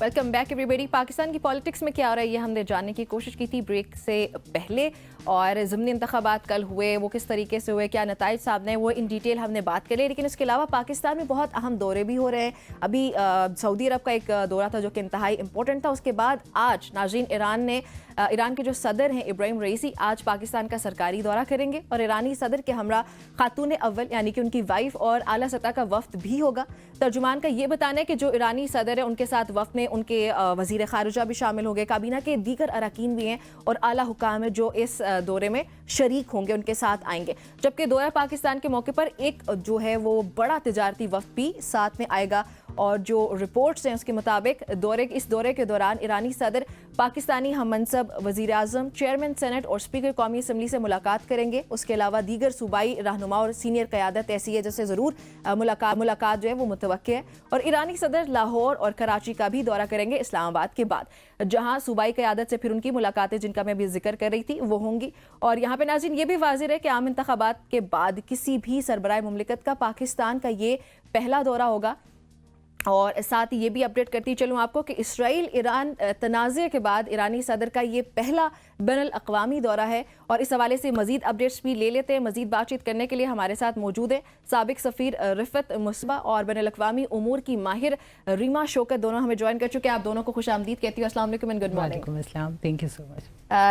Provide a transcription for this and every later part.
Welcome back everybody. Pakistan की politics में क्या हो रहा है ये हमने जानने की कोशिश की थी ब्रेक से पहले, और ज़िमनी इंतखाबात कल हुए, वो किस तरीके से हुए, क्या नताइज सामने, वो इन डिटेल हमने बात कर ली। लेकिन इसके अलावा पाकिस्तान में बहुत अहम दौरे भी हो रहे हैं। अभी सऊदी अरब का एक दौरा था जो कि इंतहाई इंपॉर्टेंट था। उसके बाद आज नाज़रीन ईरान के जो सदर हैं इब्राहिम रईसी आज पाकिस्तान का सरकारी दौरा करेंगे, और ईरानी सदर के हमरा खातून अव्वल यानी कि उनकी वाइफ और आला सतह का वफ्द भी होगा। तर्जुमान का ये बताना है कि जो ईरानी सदर है उनके साथ वफ्द में उनके वज़ीर ख़ारिजा भी शामिल होंगे, काबीना के दीगर अरकान भी हैं और आला हुकाम है जो इस दौरे में शरीक होंगे, उनके साथ आएंगे। जबकि दौरा पाकिस्तान के मौके पर एक जो है वो बड़ा तिजारती वफ्द भी साथ में आएगा, और जो रिपोर्ट्स हैं उसके मुताबिक इस दौरे के दौरान ईरानी सदर पाकिस्तानी हम मनसब वज़ीर आज़म, चेयरमैन सेनेट और स्पीकर कौमी असम्बली से मुलाकात करेंगे। उसके अलावा दीगर सूबाई रहनुमा और सीनियर क़यादत ऐसी है जिससे ज़रूर मुलाकात जो है वो मुतवक्के है। और ईरानी सदर लाहौर और कराची का भी दौरा करेंगे इस्लामाबाद के बाद, जहाँ सूबाई क़यादत से फिर उनकी मुलाकातें जिनका मैं अभी जिक्र कर रही थी वो होंगी। और यहाँ पे नाज़रीन ये भी वाज़िह है कि आम इंतखाबात के बाद किसी भी सरबराह मुमलिकत का पाकिस्तान का ये पहला दौरा होगा। और साथ ही ये भी अपडेट करती चलूँ आपको कि इसराइल ईरान तनाज़े के बाद ईरानी सदर का ये पहला बैनुल अक़वामी दौरा है। और इस हवाले से मज़ीद अपडेट्स भी ले लेते हैं। मज़ीद बातचीत करने के लिए हमारे साथ मौजूद है साबिक सफ़ीर रिफ़त मुस्बा और बैनुल अक़वामी उमूर की माहिर रीमा शौकत, दोनों हमें ज्वाइन कर चुके हैं। आप दोनों को खुश आमदीद कहती हूँ। अस्सलाम वालेकुम and good morning. Thank you so much.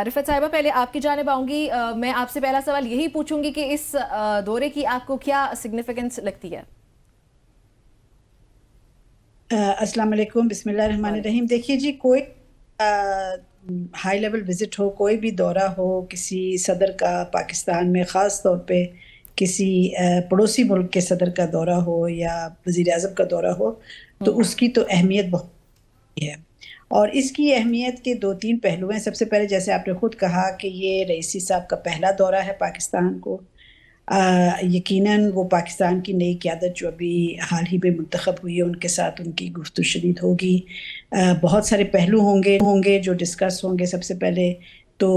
Rifat साहिबा, पहले आपकी जानिब आऊँगी। मैं आपसे पहला सवाल यही पूछूंगी कि इस दौरे की आपको क्या सिग्निफिकेंस लगती है? अस्सलाम वालेकुम, बिस्मिल्लाहिर्रहमानिर्रहीम। देखिए जी, कोई हाई लेवल विज़िट हो, कोई भी दौरा हो किसी सदर का पाकिस्तान में, ख़ास तौर पे किसी पड़ोसी मुल्क के सदर का दौरा हो या वज़ीर आज़म का दौरा हो, तो उसकी तो अहमियत बहुत है। और इसकी अहमियत के 2-3 पहलू हैं। सबसे पहले जैसे आपने ख़ुद कहा कि ये रईसी साहब का पहला दौरा है पाकिस्तान को। यकीनन वो पाकिस्तान की नई क़यादत जो अभी हाल ही में मुंतखब हुई है उनके साथ उनकी गुफ्तगू शदीद होगी। बहुत सारे पहलू होंगे जो डिस्कस होंगे। सबसे पहले तो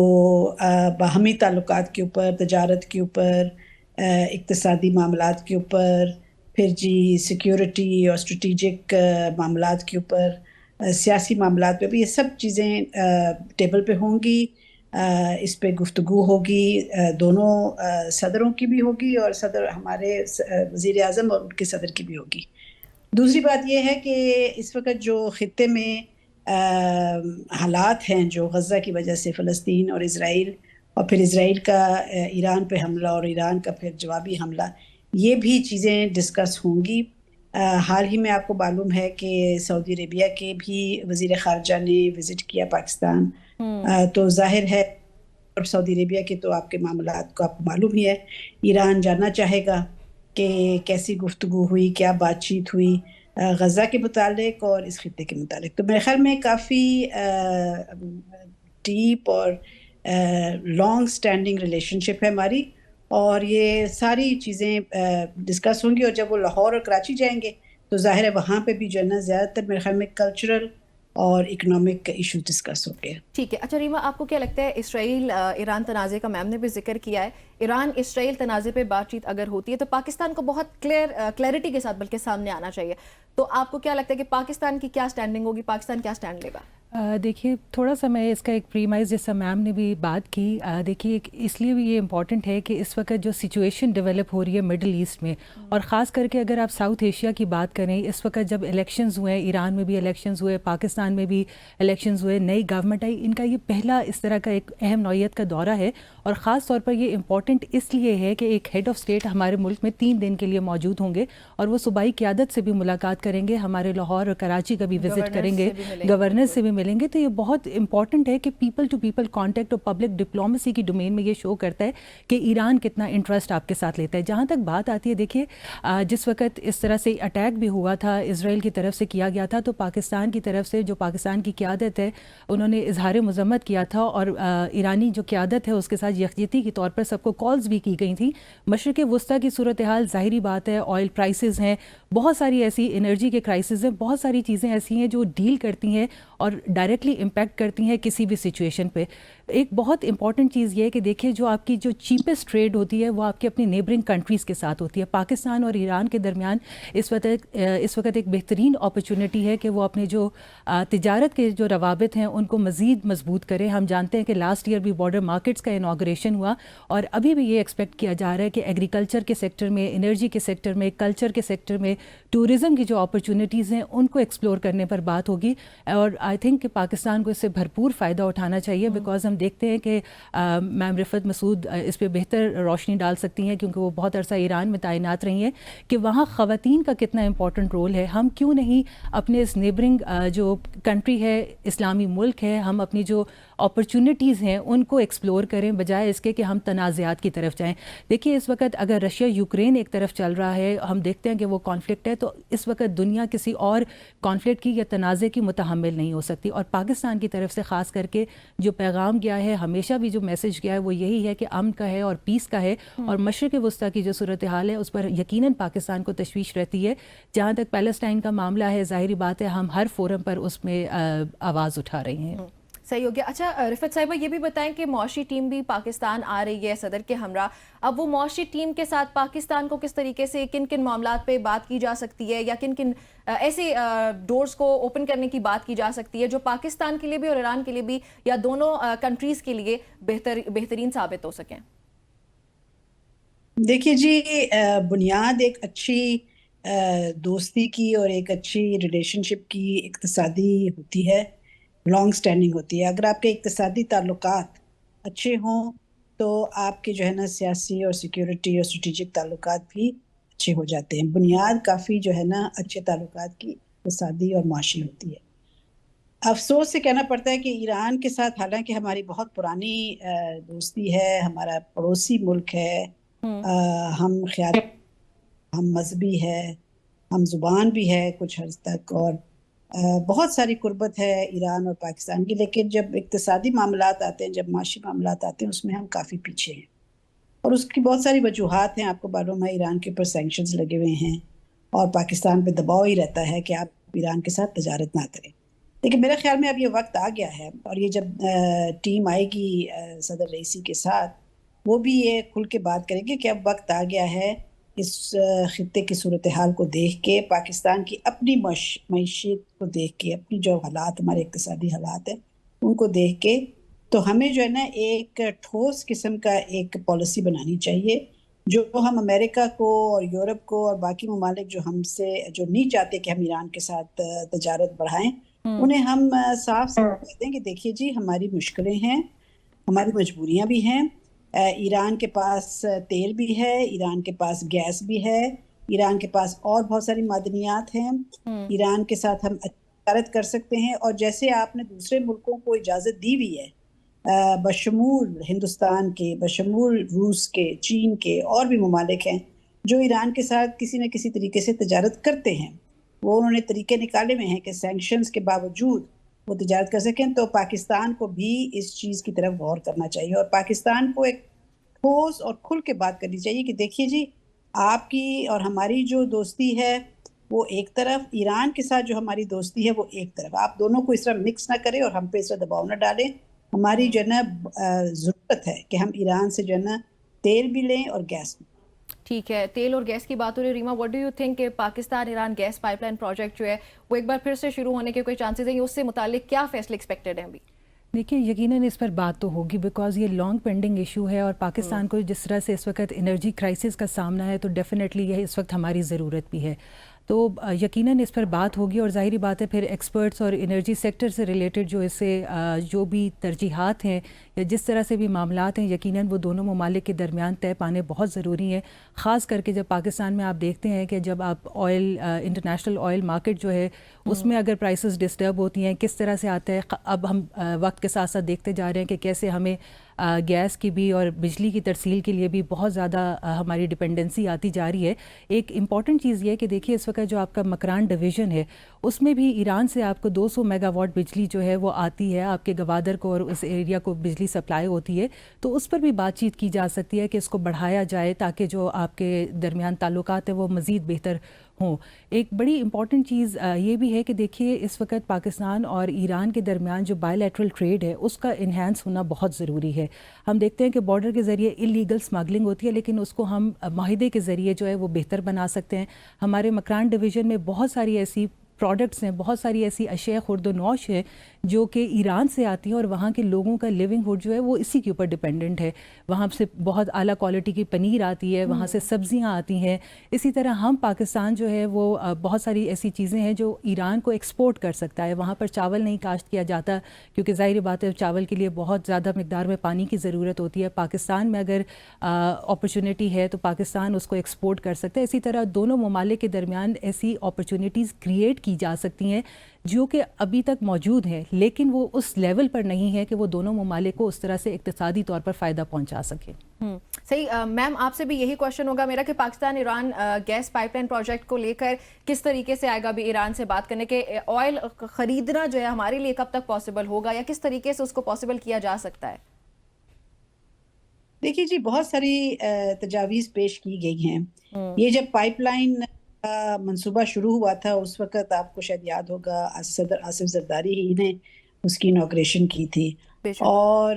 बाहमी ताल्लुकात के ऊपर, तजारत के ऊपर, इक़्तिसादी मामलात के ऊपर, फिर जी सिक्योरिटी और स्ट्रेटेजिक मामलात के ऊपर, सियासी मामलात पे भी ये सब चीज़ें टेबल पे होंगी। इस पे गुफ्तगू होगी, दोनों सदरों की भी होगी और सदर हमारे वज़ीर आज़म और उनके सदर की भी होगी। दूसरी बात यह है कि इस वक्त जो ख़ित्ते में हालात हैं जो गज़ा की वजह से, फ़लस्तीन और इज़राइल, और फिर इज़राइल का ईरान पे हमला और ईरान का फिर जवाबी हमला, ये भी चीज़ें डिस्कस होंगी। हाल ही में आपको मालूम है कि सऊदी अरेबिया के भी वज़ीर ख़ारिजा ने विज़िट किया पाकिस्तान। तो जाहिर है और सऊदी अरेबिया के तो आपके मामलात को आपको मालूम ही है। ईरान जानना चाहेगा कि कैसी गुफ्तगू हुई, क्या बातचीत हुई गज़ा के मुतालिक और इस खित्ते के मुतालिक। तो मेरे ख्याल में काफ़ी डीप और लॉन्ग स्टैंडिंग रिलेशनशिप है हमारी, और ये सारी चीज़ें डिस्कस होंगी। और जब वो लाहौर और कराची जाएंगे तो ज़ाहिर है वहाँ पे भी जो है ना ज़्यादातर मेरे ख्याल में कल्चरल और इकोनॉमिक इशू डिस्कस हो गए। ठीक है। अच्छा रीमा, आपको क्या लगता है इसराइल ईरान तनाज़े का मैम ने भी जिक्र किया है, ईरान इसराइल तनाज़े पे बातचीत अगर होती है तो पाकिस्तान को बहुत क्लैरिटी के साथ बल्कि सामने आना चाहिए। तो आपको क्या लगता है कि पाकिस्तान की क्या स्टैंडिंग होगी, पाकिस्तान क्या स्टैंड लेगा? देखिए, थोड़ा सा मैं इसका एक प्रीमाइज जैसा मैम ने भी बात की, देखिए इसलिए भी ये इम्पॉर्टेंट है कि इस वक्त जो सिचुएशन डेवलप हो रही है मिडल ईस्ट में, और ख़ास करके अगर आप साउथ एशिया की बात करें, इस वक्त जब इलेक्शंस हुए, ईरान में भी इलेक्शंस हुए, पाकिस्तान में भी इलेक्शंस हुए, नई गवर्नमेंट आई, इनका ये पहला इस तरह का एक अहम नौइयत का दौरा है। और ख़ास तौर पर ये इम्पॉर्टेंट इसलिए है कि एक हेड ऑफ़ स्टेट हमारे मुल्क में 3 दिन के लिए मौजूद होंगे, और वो सूबाई क़यादत से भी मुलाकात करेंगे, हमारे लाहौर और कराची का भी विज़िट करेंगे, गवर्नर से भी मिलेंगे। तो ये बहुत इंपॉर्टेंट है कि पीपल टू पीपल कांटेक्ट और पब्लिक डिप्लोमेसी की डोमेन में ये शो करता है कि ईरान कितना इंटरेस्ट आपके साथ लेता है। जहाँ तक बात आती है, देखिए जिस वक्त इस तरह से अटैक भी हुआ था, इजराइल की तरफ से किया गया था, तो पाकिस्तान की तरफ से जो पाकिस्तान की क़यादत है उन्होंने इजहार मज़म्मत किया था, और ईरानी जो क़यादत है उसके साथ यकजहती के तौर पर सबको कॉल्स भी की गई थी। मशरिक़ वस्ता की सूरत हाल ज़ाहिरी बात है, ऑयल प्राइसेस हैं, बहुत सारी ऐसी एनर्जी के क्राइसिस हैं, बहुत सारी चीज़ें ऐसी हैं जो डील करती हैं और ڈائریکٹلی امپیکٹ کرتی ہیں کسی بھی سچویشن پہ. ایک بہت امپورٹنٹ چیز یہ ہے کہ دیکھیے جو آپ کی جو چیپسٹ ٹریڈ ہوتی ہے وہ آپ کی اپنی نیبرنگ کنٹریز کے ساتھ ہوتی ہے. پاکستان اور ایران کے درمیان اس وقت ایک بہترین اپرچونٹی ہے کہ وہ اپنے جو تجارت کے جو روابط ہیں ان کو مزید مضبوط کریں. ہم جانتے ہیں کہ لاسٹ ایئر بھی بارڈر مارکیٹس کا انوگریشن ہوا اور ابھی بھی یہ ایکسپیکٹ کیا جا رہا ہے کہ ایگریکلچر کے سیکٹر میں, انرجی کے سیکٹر میں, کلچر کے سیکٹر میں, ٹورزم کی جو اپرچونیٹیز ہیں ان کو ایکسپلور کرنے پر بات ہوگی. اور آئی تھنک کہ پاکستان کو اس سے بھرپور فائدہ اٹھانا چاہیے, بیکاز ہم دیکھتے ہیں کہ میم رفعت مسعود اس پہ بہتر روشنی ڈال سکتی ہیں کیونکہ وہ بہت عرصہ ایران میں تعینات رہی ہیں, کہ وہاں خواتین کا کتنا امپورٹنٹ رول ہے. ہم کیوں نہیں اپنے اس نیبرنگ جو کنٹری ہے, اسلامی ملک ہے, ہم اپنی جو اپرچونیٹیز ہیں ان کو ایکسپلور کریں بجائے اس کے کہ ہم تنازعات کی طرف جائیں. دیکھیے اس وقت اگر رشیا یوکرین ایک طرف چل رہا ہے, ہم دیکھتے ہیں کہ وہ کانفلکٹ ہے, تو اس وقت دنیا کسی اور کانفلکٹ کی یا تنازع کی متحمل نہیں ہو سکتی. اور پاکستان کی طرف سے خاص کر کے جو پیغام گیا ہے, ہمیشہ بھی جو میسج گیا ہے وہ یہی ہے کہ امن کا ہے اور پیس کا ہے. اور مشرق وسطیٰ کی جو صورتحال ہے اس پر یقیناً پاکستان کو تشویش رہتی ہے. جہاں تک پیلسٹائن کا معاملہ ہے, ظاہری بات ہے ہم ہر فورم پر اس میں آواز اٹھا رہے ہیں. صحیح ہو گیا. اچھا رفعت صاحبہ یہ بھی بتائیں کہ معاشی ٹیم بھی پاکستان آ رہی ہے صدر کے ہمراہ, اب وہ معاشی ٹیم کے ساتھ پاکستان کو کس طریقے سے کن کن معاملات پہ بات کی جا سکتی ہے یا کن کن ایسے ڈورز کو اوپن کرنے کی بات کی جا سکتی ہے جو پاکستان کے لیے بھی اور ایران کے لیے بھی یا دونوں کنٹریز کے لیے بہترین ثابت ہو سکیں؟ دیکھیے جی, بنیاد ایک اچھی دوستی کی اور ایک اچھی ریلیشن شپ کی اقتصادی ہوتی ہے, لانگ سٹینڈنگ ہوتی ہے. اگر آپ کے اقتصادی تعلقات اچھے ہوں تو آپ کے جو ہے نا سیاسی اور سیکیورٹی اور اسٹریٹجک تعلقات بھی اچھے ہو جاتے ہیں. بنیاد کافی جو ہے نا اچھے تعلقات کی اقتصادی اور معاشی ہوتی ہے. افسوس سے کہنا پڑتا ہے کہ ایران کے ساتھ حالانکہ ہماری بہت پرانی دوستی ہے, ہمارا پڑوسی ملک ہے, ہم خیال ہم مذہبی ہے, ہم زبان بھی ہے کچھ حد تک, اور بہت ساری قربت ہے ایران اور پاکستان کی, لیکن جب اقتصادی معاملات آتے ہیں, جب معاشی معاملات آتے ہیں, اس میں ہم کافی پیچھے ہیں. اور اس کی بہت ساری وجوہات ہیں. آپ کو معلوم ہے ایران کے اوپر سینکشنز لگے ہوئے ہیں اور پاکستان پہ دباؤ ہی رہتا ہے کہ آپ ایران کے ساتھ تجارت نہ کریں. لیکن میرے خیال میں اب یہ وقت آ گیا ہے, اور یہ جب ٹیم آئے گی صدر رئیسی کے ساتھ, وہ بھی یہ کھل کے بات کریں گے کہ اب وقت آ گیا ہے اس خطے کی صورتحال کو دیکھ کے, پاکستان کی اپنی معیشت کو دیکھ کے, اپنی جو حالات ہمارے اقتصادی حالات ہیں ان کو دیکھ کے, تو ہمیں جو ہے نا ایک ٹھوس قسم کا ایک پالیسی بنانی چاہیے جو ہم امریکہ کو اور یورپ کو اور باقی ممالک جو ہم سے جو نہیں چاہتے کہ ہم ایران کے ساتھ تجارت بڑھائیں, انہیں ہم صاف کہہ دیں کہ دیکھیے جی ہماری مشکلیں ہیں, ہماری مجبوریاں بھی ہیں. ایران کے پاس تیل بھی ہے, ایران کے پاس گیس بھی ہے, ایران کے پاس اور بہت ساری معدنیات ہیں, ایران کے ساتھ ہم تجارت کر سکتے ہیں. اور جیسے آپ نے دوسرے ملکوں کو اجازت دی ہوئی ہے بشمول ہندوستان کے, بشمول روس کے, چین کے, اور بھی ممالک ہیں جو ایران کے ساتھ کسی نہ کسی طریقے سے تجارت کرتے ہیں, وہ انہوں نے طریقے نکالے ہوئے ہیں کہ سینکشنز کے باوجود وہ تجارت کر سکیں. تو پاکستان کو بھی اس چیز کی طرف غور کرنا چاہیے اور پاکستان کو ایک ٹھوس اور کھل کے بات کرنی چاہیے کہ دیکھیے جی آپ کی اور ہماری جو دوستی ہے وہ ایک طرف, ایران کے ساتھ جو ہماری دوستی ہے وہ ایک طرف, آپ دونوں کو اس طرح مکس نہ کریں اور ہم پہ اس طرح دباؤ نہ ڈالیں. ہماری جو ہے نا ضرورت ہے کہ ہم ایران سے جو ہے نا تیل بھی لیں اور گیس بھی. ٹھیک ہے, تیل اور گیس کی بات ہو رہی ہے. Reema, what do you think کہ Pakistan Iran gas pipeline project جو ہے وہ ایک بار پھر سے شروع ہونے کے کوئی چانسز ہیں, اس سے متعلق کیا فیصلے ایکسپیکٹڈ ہیں ابھی؟ دیکھیے یقیناً اس پر بات تو ہوگی بیکاز یہ لانگ پینڈنگ ایشو ہے, اور پاکستان کو جس طرح سے اس وقت انرجی کرائسس کا سامنا ہے تو ڈیفینیٹلی یہ اس وقت ہماری ضرورت بھی ہے. تو یقیناً اس پر بات ہوگی, اور ظاہری بات ہے پھر ایکسپرٹس اور انرجی سیکٹر سے ریلیٹڈ جو اس سے جو بھی ترجیحات ہیں یا جس طرح سے بھی معاملات ہیں, یقیناً وہ دونوں ممالک کے درمیان طے پانے بہت ضروری ہیں. خاص کر کے جب پاکستان میں آپ دیکھتے ہیں کہ جب آپ آئل انٹرنیشنل آئل مارکیٹ جو ہے اس میں اگر پرائسز ڈسٹرب ہوتی ہیں, کس طرح سے آتا ہے. اب ہم وقت کے ساتھ ساتھ دیکھتے جا رہے ہیں کہ کیسے ہمیں گیس کی بھی اور بجلی کی ترسیل کے لیے بھی بہت زیادہ ہماری ڈپینڈنسی آتی جا رہی ہے. ایک امپورٹنٹ چیز یہ کہ دیکھیے اس وقت جو آپ کا مکران ڈویژن ہے اس میں بھی ایران سے آپ کو 200 میگا واٹ بجلی جو ہے وہ آتی ہے, آپ کے گوادر کو اور اس ایریا کو بجلی سپلائی ہوتی ہے. تو اس پر بھی بات چیت کی جا سکتی ہے کہ اس کو بڑھایا جائے تاکہ جو آپ کے درمیان تعلقات ہیں وہ مزید بہتر ہوں. ایک بڑی امپورٹنٹ چیز یہ بھی ہے کہ دیکھیے اس وقت پاکستان اور ایران کے درمیان جو بائی لیٹرل ٹریڈ ہے اس کا انہینس ہونا بہت ضروری ہے. ہم دیکھتے ہیں کہ بارڈر کے ذریعے اللیگل اسمگلنگ ہوتی ہے، لیکن اس کو ہم معاہدے کے ذریعے جو ہے وہ بہتر بنا سکتے ہیں. ہمارے مکران ڈویژن میں بہت ساری ایسی پروڈکٹس ہیں، بہت ساری ایسی اشیاء خرد و نوش ہیں جو کہ ایران سے آتی ہیں، اور وہاں کے لوگوں کا لیونگ ہوڈ جو ہے وہ اسی کے اوپر ڈپینڈنٹ ہے. وہاں سے بہت اعلیٰ کوالٹی کی پنیر آتی ہے، وہاں سے سبزیاں آتی ہیں. اسی طرح ہم پاکستان جو ہے وہ بہت ساری ایسی چیزیں ہیں جو ایران کو ایکسپورٹ کر سکتا ہے. وہاں پر چاول نہیں کاشت کیا جاتا کیونکہ ظاہر بات ہے چاول کے لیے بہت زیادہ مقدار میں پانی کی ضرورت ہوتی ہے. پاکستان میں اگر اپرچونٹی ہے تو پاکستان اس کو ایکسپورٹ کر سکتا ہے. اسی طرح دونوں ممالک کے درمیان ایسی اپرچونٹیز کریٹ کی جا سکتی ہیں جو کہ ابھی تک موجود ہیں، لیکن وہ اس لیول پر نہیں ہے کہ وہ دونوں ممالک کو اس طرح سے اقتصادی طور پر فائدہ پہنچا سکے. صحیح. میم آپ سے بھی یہی کوشچن ہوگا میرا کہ Pakistan Iran gas pipeline project کو لے کر کس طریقے سے آئے گا بھی ایران سے بات کرنے کے آئل خریدنا جو ہے ہمارے لیے کب تک پاسبل ہوگا یا کس طریقے سے اس کو پاسبل کیا جا سکتا ہے؟ دیکھیے جی، بہت ساری تجاویز پیش کی گئی ہیں. یہ جب پائپ لائن کا منصوبہ شروع ہوا تھا اس وقت آپ کو شاید یاد ہوگا صدر آصف زرداری ہی نے اس کی انوگریشن کی تھی، اور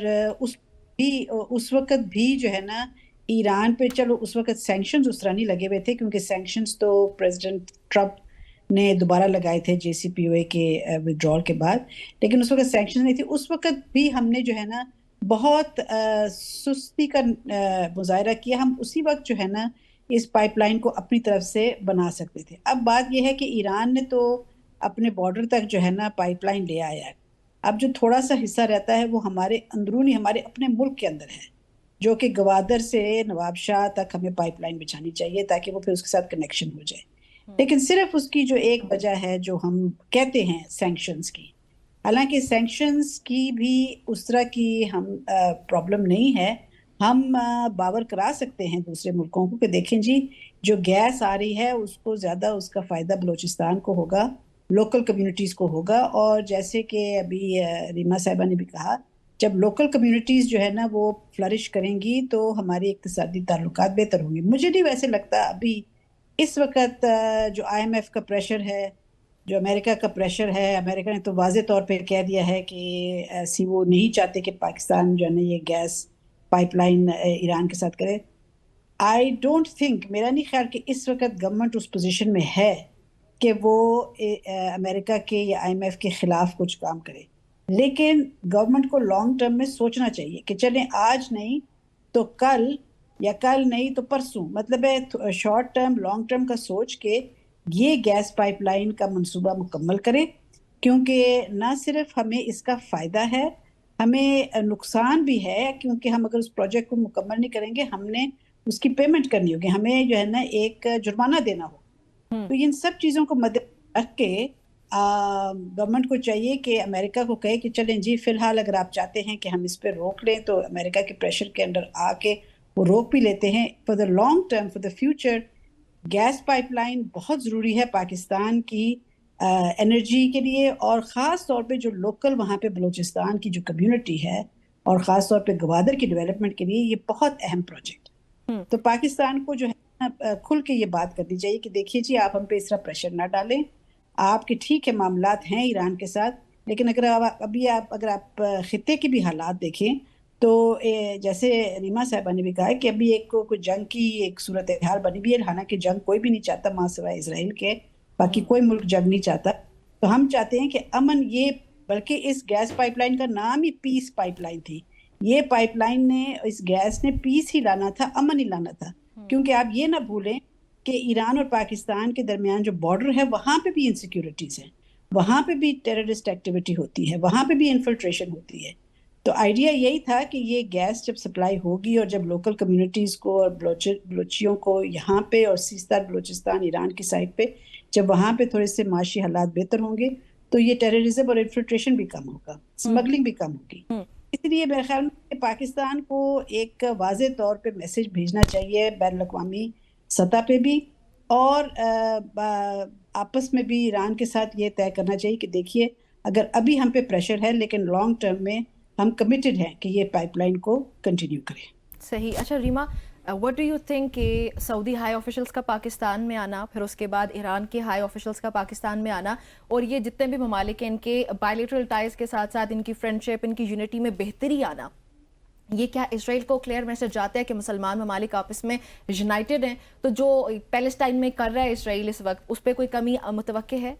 اس وقت بھی جو ہے نا ایران پہ، چلو اس وقت سینکشنز اس طرح نہیں لگے ہوئے تھے کیونکہ سینکشنز تو پریزیڈنٹ ٹرمپ نے دوبارہ لگائے تھے JCPOA کے ودرال کے بعد، لیکن اس وقت سینکشنز نہیں تھی. اس وقت بھی ہم نے جو ہے نا بہت سستی کا مظاہرہ کیا. ہم اسی وقت جو ہے نا اس پائپ لائن کو اپنی طرف سے بنا سکتے تھے. اب بات یہ ہے کہ ایران نے تو اپنے بارڈر تک جو ہے نا پائپ لائن لے آیا ہے. اب جو تھوڑا سا حصہ رہتا ہے وہ ہمارے اندرونی، ہمارے اپنے ملک کے اندر ہے، جو کہ گوادر سے نواب شاہ تک ہمیں پائپ لائن بچھانی چاہیے تاکہ وہ پھر اس کے ساتھ کنیکشن ہو جائے. لیکن صرف اس کی جو ایک وجہ ہے جو ہم کہتے ہیں سینکشنز کی، حالانکہ سینکشنز کی بھی اس طرح کی ہم پرابلم نہیں ہے. ہم باور کرا سکتے ہیں دوسرے ملکوں کو کہ دیکھیں جی جو گیس آ رہی ہے اس کو زیادہ اس کا فائدہ بلوچستان کو ہوگا، لوکل کمیونٹیز کو ہوگا. اور جیسے کہ ابھی ریما صاحبہ نے بھی کہا، جب لوکل کمیونٹیز جو ہے نا وہ فلرش کریں گی تو ہماری اقتصادی تعلقات بہتر ہوں گے. مجھے نہیں ویسے لگتا ابھی اس وقت جو IMF کا پریشر ہے، جو امریکہ کا پریشر ہے، امریکہ نے تو واضح طور پہ کہہ دیا ہے کہ ایسی وہ نہیں چاہتے کہ پاکستان جو ہے نا یہ گیس پائپ لائن ایران کے ساتھ کرے. آئی ڈونٹ تھنک، میرا نہیں خیال کہ اس وقت گورنمنٹ اس پوزیشن میں ہے کہ وہ امریکہ کے یا IMF کے خلاف کچھ کام کرے. لیکن گورنمنٹ کو لانگ ٹرم میں سوچنا چاہیے کہ چلیں آج نہیں تو کل، یا کل نہیں تو پرسوں، مطلب ہے شارٹ ٹرم لانگ ٹرم کا سوچ کے یہ گیس پائپ لائن کا منصوبہ مکمل کرے. کیونکہ نہ صرف ہمیں اس کا فائدہ ہے، ہمیں نقصان بھی ہے، کیونکہ ہم اگر اس پروجیکٹ کو مکمل نہیں کریں گے ہم نے اس کی پیمنٹ کرنی ہوگی، ہمیں جو ہے نا ایک جرمانہ دینا ہوگا. تو ان سب چیزوں کو مد رکھ کے گورنمنٹ کو چاہیے کہ امریکہ کو کہے کہ چلیں جی فی الحال اگر آپ چاہتے ہیں کہ ہم اس پہ روک لیں تو امریکہ کے پریشر کے انڈر آ کے وہ روک بھی لیتے ہیں. For the long term, for the future, gas pipeline بہت ضروری ہے پاکستان کی انرجی کے لیے، اور خاص طور پہ جو لوکل وہاں پہ بلوچستان کی جو کمیونٹی ہے اور خاص طور پہ گوادر کی ڈیولپمنٹ کے لیے یہ بہت اہم پروجیکٹ. تو پاکستان کو جو ہے کھل کے یہ بات کرنی چاہیے کہ دیکھیے جی آپ ہم پہ اس طرح پریشر نہ ڈالیں. آپ کے ٹھیک ہے معاملات ہیں ایران کے ساتھ، لیکن اگر آپ خطے کی بھی حالات دیکھیں تو جیسے ریما صاحبہ نے بھی کہا ہے کہ ابھی ایک کوئی جنگ کی ایک صورتحال بنی ہوئی ہے. حالانکہ جنگ کوئی بھی نہیں چاہتا ماں سوائے اسرائیل کے، باقی کوئی ملک جنگ نہیں چاہتا. تو ہم چاہتے ہیں کہ امن، یہ بلکہ اس گیس پائپ لائن کا نام ہی پیس پائپ لائن تھی. یہ پائپ لائن نے، اس گیس نے پیس ہی لانا تھا، امن ہی لانا تھا. کیونکہ آپ یہ نہ بھولیں کہ ایران اور پاکستان کے درمیان جو بارڈر ہے وہاں پہ بھی انسیکیورٹیز ہیں، وہاں پہ بھی ٹیررسٹ ایکٹیویٹی ہوتی ہے، وہاں پہ بھی انفلٹریشن ہوتی ہے. تو آئیڈیا یہی تھا کہ یہ گیس جب سپلائی ہوگی اور جب لوکل کمیونٹیز کو اور بلوچیوں کو یہاں پہ اور سیستار بلوچستان ایران کی سائڈ پہ جب وہاں پہ تھوڑے سے معاشی حالات بہتر ہوں گے تو یہ ٹیررزم اور انفلٹریشن بھی کم ہوگا، اسمگلنگ بھی کم ہوگی. اس لیے میرے خیال میں پاکستان کو ایک واضح طور پہ میسج بھیجنا چاہیے بین الاقوامی سطح پہ بھی، اور آپس میں بھی ایران کے ساتھ یہ طے کرنا چاہیے کہ دیکھیے اگر ابھی ہم پہ پریشر ہے لیکن لانگ ٹرم میں ہم کمیٹڈ ہیں کہ یہ پائپ لائن کو کنٹینیو کریں. صحیح. اچھا Reema, what do you think कि सऊदी हाई ऑफिशियल्स का पाकिस्तान में आना, फिर उसके बाद ईरान के हाई ऑफिशियल्स का पाकिस्तान में आना, और ये जितने भी ममालिक हैं इनके बायलैटरल टाइज के साथ साथ इनकी फ्रेंडशिप, इनकी यूनिटी में बेहतरी आना, ये क्या इसराइल को क्लियर मैसेज जाता है कि मुसलमान ममालिक आपस में यूनाइटेड हैं? तो जो पैलेस्टाइन में कर रहा है इसराइल इस वक्त, उस पर कोई कमी मुतवक्के है?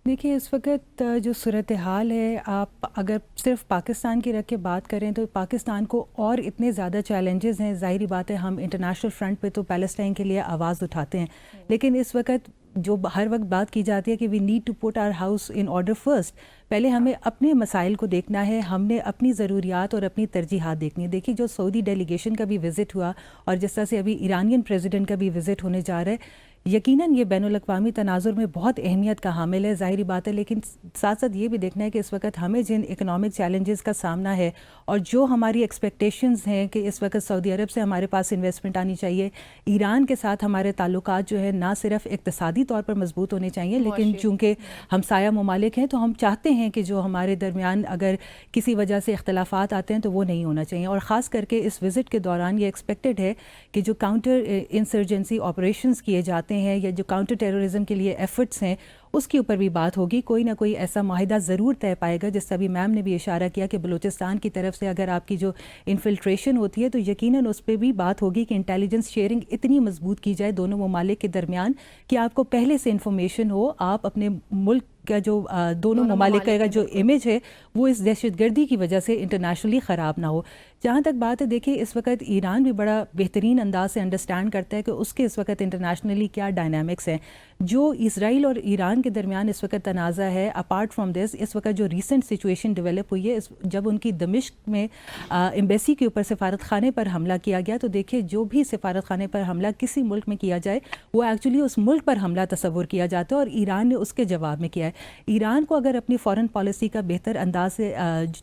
देखिए, इस वक्त जो सूरत हाल है, आप अगर सिर्फ पाकिस्तान की रख के बात करें तो पाकिस्तान को और इतने ज़्यादा चैलेंजेस हैं। ज़ाहिरी बात है, हम इंटरनेशनल फ्रंट पे तो पैलेस्टाइन के लिए आवाज़ उठाते हैं, लेकिन इस वक्त जो हर वक्त बात की जाती है कि we need to put our house in order first. पहले हमें अपने मसाइल को देखना है, हमने अपनी ज़रूरियात और अपनी तरजीहात देखनी है। देखिए, जो सऊदी डेलीगेशन का भी विज़िट हुआ और जिस तरह से अभी ईरानियन प्रेसिडेंट का भी विज़िट होने जा रहा है, यकीनन ये बैनुल-अक़वामी तनाज़ुर में बहुत अहमियत का हामिल है, ज़ाहिरी बात है। लेकिन साथ साथ ये भी देखना है कि इस वक्त हमें जिन इकनॉमिक चैलेंजेस का सामना है और जो हमारी एक्सपेक्टेशंस हैं कि इस वक्त सऊदी अरब से हमारे पास इन्वेस्टमेंट आनी चाहिए, ईरान के साथ हमारे ताल्लुकात जो है ना सिर्फ इक़्तिसादी तौर पर मजबूत होने चाहिए, लेकिन चूँकि हमसाया ममालिक हैं तो हम चाहते हैं कि जो हमारे दरमियान अगर किसी वजह से इख्तलाफात आते हैं तो वो नहीं होना चाहिए। और ख़ास करके इस विज़िट के दौरान ये एक्सपेक्टेड है कि जो काउंटर इंसर्जेंसी ऑपरेशंस किए जाते हैं या जो काउंटर टेररिज्म के लिए एफर्ट्स हैं, उसके ऊपर भी बात होगी। कोई ना कोई ऐसा माहिदा ज़रूर तय पाएगा। जिस अभी मैम ने भी इशारा किया कि बलूचिस्तान की तरफ से अगर आपकी जो इन्फिल्ट्रेशन होती है तो यकीनन उस पर भी बात होगी कि इंटेलिजेंस शेयरिंग इतनी मजबूत की जाए दोनों ममालिक के दरमियान कि आपको पहले से इन्फॉर्मेशन हो, आप अपने मुल्क का जो दोनों ममालिक का जो इमेज है वो इस दहशतगर्दी की वजह से इंटरनेशनली ख़राब ना हो। जहाँ तक बात है, देखिए इस वक्त ईरान भी बड़ा बेहतरीन अंदाज से अंडरस्टैंड करता है कि उसके इस वक्त इंटरनेशनली क्या डायनामिक्स हैं। जो इसराइल और ईरान के दरमियान इस वक्त तनाज़ा है, अपार्ट फ्राम दिस इस वक्त जो रीसेंट सिचुएशन डेवलप हुई है, जब उनकी दमिश्क में एम्बेसी के ऊपर सफारत खाने पर हमला किया गया, तो देखिए जो भी सफारत खाने पर हमला किसी मुल्क में किया जाए वो एक्चुअली उस मुल्क पर हमला तस्वुर किया जाता है, और ईरान ने उसके जवाब में किया है। ईरान को अगर अपनी फ़ॉरेन पॉलिसी का बेहतर अंदाज से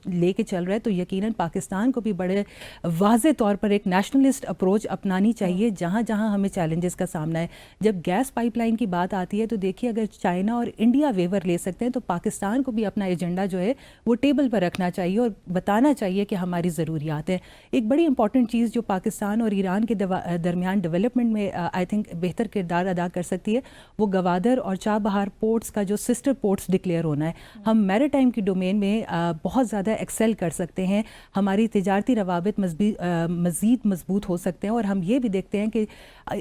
लेके चल रहा है तो यकीनन पाकिस्तान को भी बड़े वाज़े तौर पर एक नेशनलिस्ट अप्रोच अपनानी चाहिए जहाँ जहाँ हमें चैलेंजेस का सामना है। जब गैस पाइपलाइन की बात आती है तो देखिए अगर चाइना और इंडिया वेवर ले सकते हैं तो पाकिस्तान को भी अपना एजेंडा जो है वो टेबल पर रखना चाहिए और बताना चाहिए कि हमारी ज़रूरियात हैं। एक बड़ी इंपॉर्टेंट चीज़ जो पाकिस्तान और ईरान के दरमियान डेवलपमेंट में आई थिंक बेहतर किरदार अदा कर सकती है, वो गवादर और चाबहार पोर्ट्स का जो सिस्टर पोर्ट्स डिक्लेयर होना है। हम मैरीटाइम की डोमेन में बहुत ज़्यादा एक्सेल कर सकते हैं, हमारी तिजारती रवाबित मज़ीद मजबूत हो सकते हैं। और हम ये भी देखते हैं कि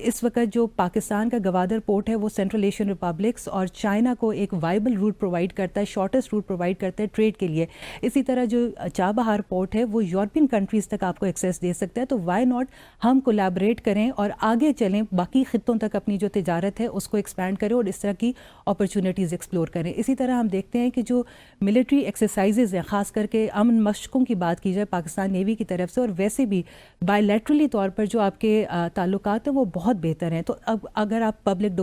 इस वक्त जो पाकिस्तान का गवादर पोर्ट है वो सेंट्रल एशियन रिपब्लिक्स और चाइना को एक वाइबल रूट प्रोवाइड करता है, शॉर्टेस्ट रूट प्रोवाइड करता है ट्रेड के लिए। इसी तरह जो चाबहार पोर्ट है वो यूरोपियन कंट्रीज़ तक आपको एक्सेस दे सकता है। तो वाई नॉट हम कोलैबोरेट करें और आगे चलें, बाकी खित्तों तक अपनी जो तिजारत है उसको एक्सपैंड करें और इस तरह की अपॉर्चुनिटीज़ एक्सप्लोर करें। इसी तरह हम देखते हैं कि जो मिलिट्री एक्सरसाइजेज़ हैं, ख़ास करके अमन मशकों की बात की जाए पाकिस्तान नेवी की तरफ से, और वैसे भी बायलैटरली तौर पर जो आपके ताल्लुकात हैं वो बहुत बेहतर हैं। तो अब अगर आप पब्लिक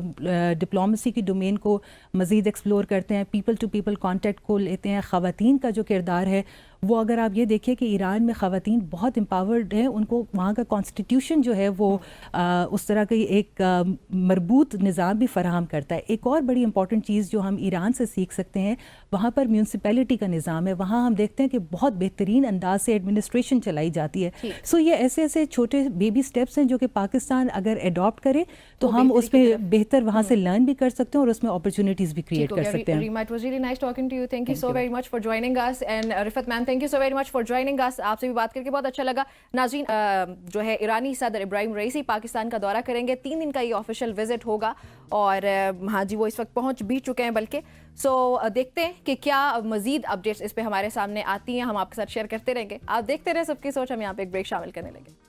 डिप्लोमेसी की डोमेन को मज़ीद एक्सप्लोर करते हैं, पीपल टू पीपल कॉन्टैक्ट को लेते हैं, ख़वातीन का जो किरदार है वो अगर आप ये देखिए कि ईरान में ख़वातीन बहुत एम्पावर्ड हैं, उनको वहाँ का कॉन्स्टिट्यूशन जो है वो उस तरह की एक मरबूत निज़ाम भी फ़राहम करता है। एक और बड़ी इंपॉर्टेंट चीज़ जो हम ईरान से सीख सकते हैं, वहाँ पर म्यूनसिपैलिटी का निज़ाम है, वहाँ हम देखते हैं कि बहुत बेहतरीन अंदाज से एडमिनिस्ट्रेशन चलाई जाती है। सो ये ऐसे ऐसे छोटे बेबी स्टेप्स हैं जो कि पाकिस्तान अगर एडॉप्ट करे तो हम उस पर बेहतर वहाँ से लर्न भी कर सकते हैं और उसमें अपॉर्चुनिटीज़ भी क्रिएट कर सकते हैं। Reema, it was really nice talking to you, thank you so very much for joining us, and Rifat ma'am thank you so very much for joining us. आपसे भी बात करके बहुत अच्छा लगा। नाज़रीन, जो है ईरानी सदर इब्राहिम रईसी पाकिस्तान का दौरा करेंगे, 3 दिन का ये ऑफिशियल विजिट होगा, और हाँ जी वो इस वक्त पहुंच भी चुके हैं बल्कि। सो देखते हैं कि क्या मजीद अपडेट्स इस पे हमारे सामने आती हैं, हम आपके साथ शेयर करते रहेंगे। आप देखते रहे सबकी सोच, हम यहाँ पे एक ब्रेक शामिल करने लगे।